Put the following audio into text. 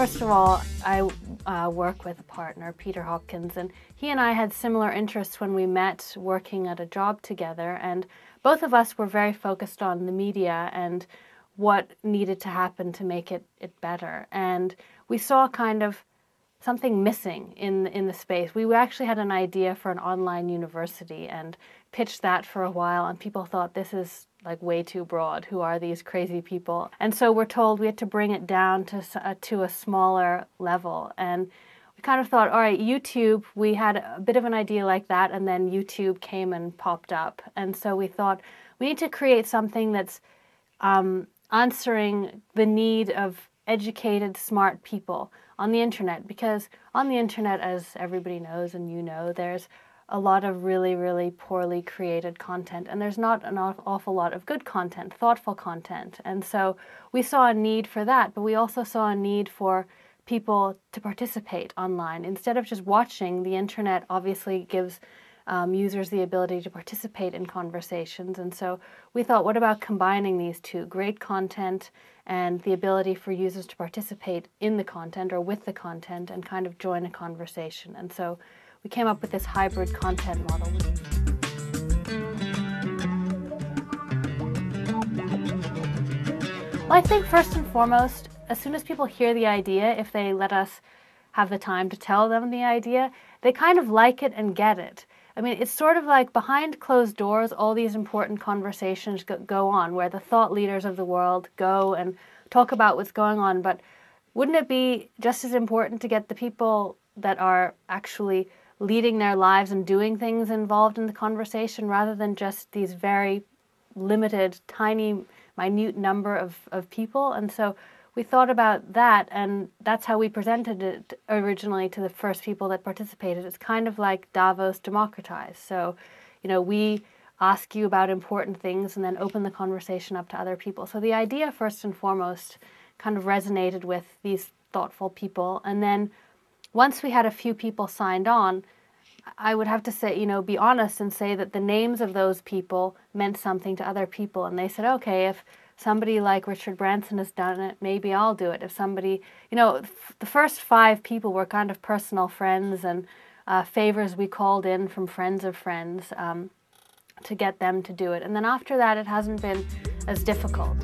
First of all, I work with a partner, Peter Hopkins, and he and I had similar interests when we met working at a job together, and both of us were very focused on the media and what needed to happen to make it better. And we saw kind of something missing in the space. We actually had an idea for an online university and pitched that for a while, and people thought, this is like way too broad. Who are these crazy people? And so we're told we had to bring it down to a smaller level. And we kind of thought, all right, YouTube, we had a bit of an idea like that, and then YouTube came and popped up. And so we thought, we need to create something that's answering the need of educated, smart people on the internet, because on the internet, as everybody knows and you know, there's a lot of really, really poorly created content, and there's not an awful lot of good content, thoughtful content. And so we saw a need for that, but we also saw a need for people to participate online. Instead of just watching, the internet obviously gives users the ability to participate in conversations. And so we thought, what about combining these two? Great content and the ability for users to participate in the content or with the content and kind of join a conversation. And so we came up with this hybrid content model. Well, I think first and foremost, as soon as people hear the idea, if they let us have the time to tell them the idea, they kind of like it and get it. I mean, it's sort of like behind closed doors, all these important conversations go on, where the thought leaders of the world go and talk about what's going on. But wouldn't it be just as important to get the people that are actually leading their lives and doing things involved in the conversation, rather than just these very limited, tiny, minute number of people? And so we thought about that, and that's how we presented it originally to the first people that participated. It's kind of like Davos democratized. So, you know, we ask you about important things and then open the conversation up to other people. So the idea, first and foremost, kind of resonated with these thoughtful people. And then once we had a few people signed on, I would have to say, you know, be honest and say that the names of those people meant something to other people. And they said, okay, if somebody like Richard Branson has done it, maybe I'll do it. If somebody, you know, the first 5 people were kind of personal friends and favors we called in from friends of friends to get them to do it. And then after that, it hasn't been as difficult.